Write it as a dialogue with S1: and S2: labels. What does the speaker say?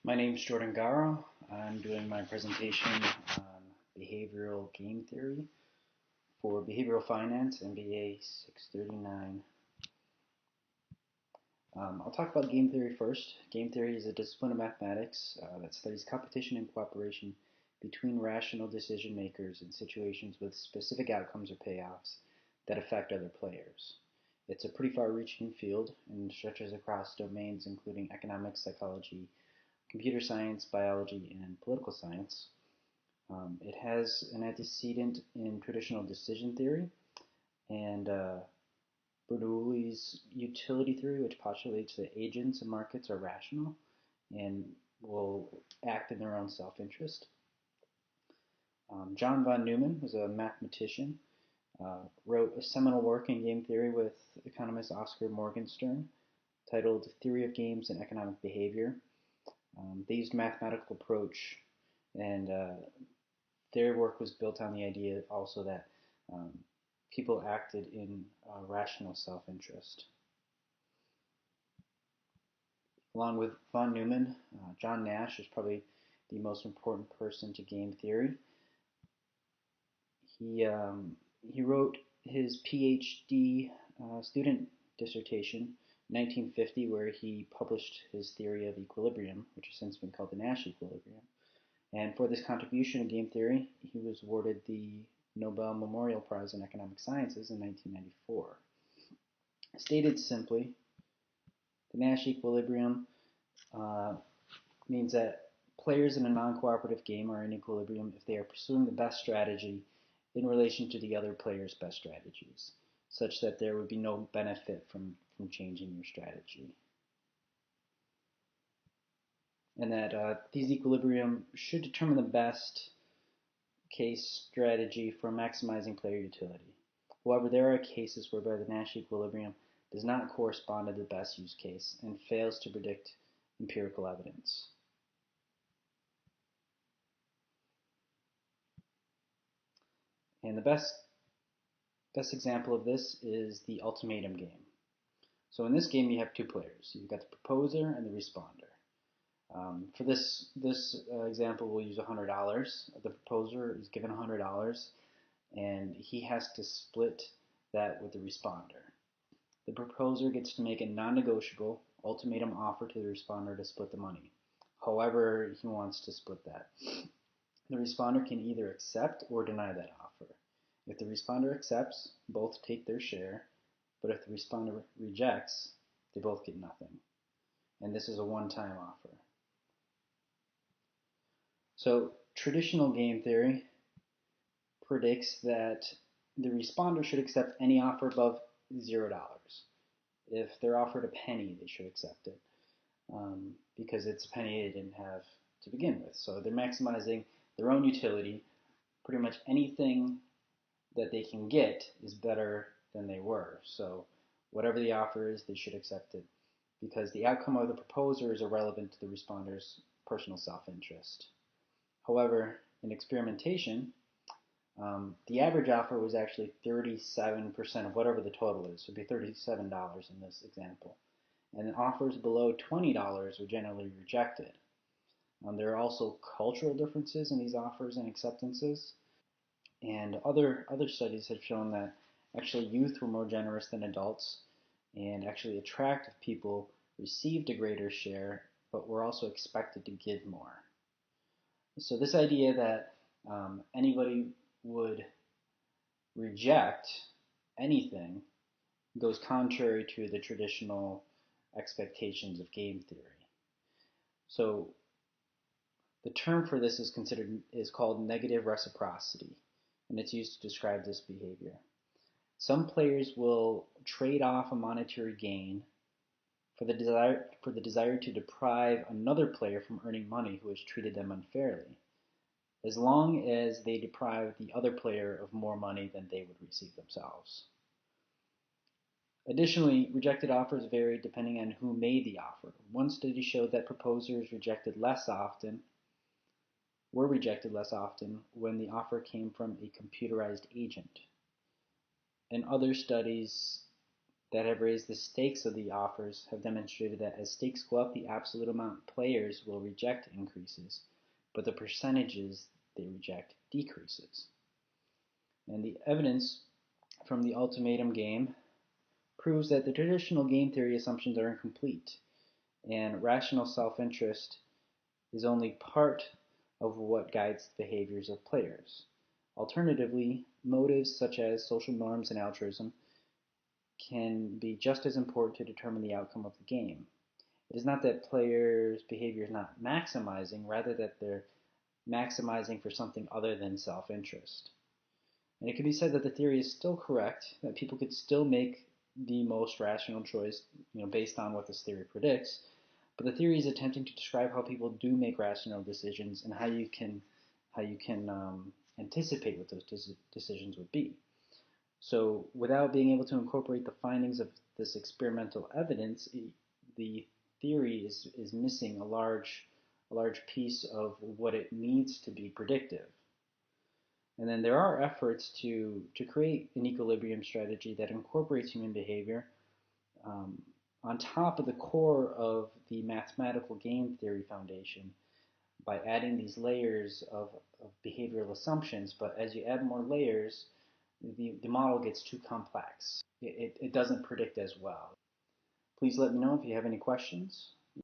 S1: My name's Jordan Garo. I'm doing my presentation on behavioral game theory for Behavioral Finance, MBA 639. I'll talk about game theory first. Game theory is a discipline of mathematics that studies competition and cooperation between rational decision makers in situations with specific outcomes or payoffs that affect other players. It's a pretty far-reaching field and stretches across domains including economics, psychology, computer science, biology, and political science. It has an antecedent in traditional decision theory and Bernoulli's utility theory, which postulates that agents and markets are rational and will act in their own self-interest. John von Neumann was a mathematician, wrote a seminal work in game theory with economist Oscar Morgenstern titled Theory of Games and Economic Behavior. They used a mathematical approach, and their work was built on the idea also that people acted in rational self-interest. Along with von Neumann, John Nash is probably the most important person to game theory. He wrote his PhD student dissertation in 1950, where he published his theory of equilibrium, which has since been called the Nash equilibrium. And for this contribution to game theory, he was awarded the Nobel Memorial Prize in Economic Sciences in 1994. Stated simply, the Nash equilibrium means that players in a non-cooperative game are in equilibrium if they are pursuing the best strategy in relation to the other player's best strategies, such that there would be no benefit from changing your strategy. And that these equilibrium should determine the best case strategy for maximizing player utility. However, there are cases whereby the Nash equilibrium does not correspond to the best use case and fails to predict empirical evidence. And the best example of this is the ultimatum game. So in this game, you have two players. You've got the proposer and the responder. For this example, we'll use $100. The proposer is given $100, and he has to split that with the responder. The proposer gets to make a non-negotiable ultimatum offer to the responder to split the money, however he wants to split that. The responder can either accept or deny that offer. If the responder accepts, both take their share, but if the responder rejects, they both get nothing. And this is a one-time offer. So traditional game theory predicts that the responder should accept any offer above $0. If they're offered a penny, they should accept it because it's a penny they didn't have to begin with. So they're maximizing their own utility. Pretty much anything that they can get is better than they were. So whatever the offer is, they should accept it because the outcome of the proposer is irrelevant to the responder's personal self-interest. However, in experimentation, the average offer was actually 37% of whatever the total is. So it would be $37 in this example. And offers below $20 were generally rejected. There are also cultural differences in these offers and acceptances. And other studies have shown that actually youth were more generous than adults, and actually attractive people received a greater share, but were also expected to give more. So this idea that anybody would reject anything goes contrary to the traditional expectations of game theory. So the term for this is called negative reciprocity, and it's used to describe this behavior. Some players will trade off a monetary gain for the desire to deprive another player from earning money who has treated them unfairly, as long as they deprive the other player of more money than they would receive themselves. Additionally, rejected offers vary depending on who made the offer. One study showed that proposers were rejected less often when the offer came from a computerized agent. And other studies that have raised the stakes of the offers have demonstrated that as stakes go up, the absolute amount players will reject increases, but the percentages they reject decreases. And the evidence from the ultimatum game proves that the traditional game theory assumptions are incomplete, and rational self-interest is only part of what guides the behaviors of players. Alternatively, motives such as social norms and altruism can be just as important to determine the outcome of the game. It is not that players' behavior is not maximizing, rather that they're maximizing for something other than self-interest. And it can be said that the theory is still correct, that people could still make the most rational choice, based on what this theory predicts, but the theory is attempting to describe how people do make rational decisions and how you can anticipate what those decisions would be. So without being able to incorporate the findings of this experimental evidence, the theory is missing a large piece of what it needs to be predictive. And then there are efforts to create an equilibrium strategy that incorporates human behavior on top of the core of the mathematical game theory foundation by adding these layers of behavioral assumptions. But as you add more layers, the model gets too complex. It doesn't predict as well. Please let me know if you have any questions.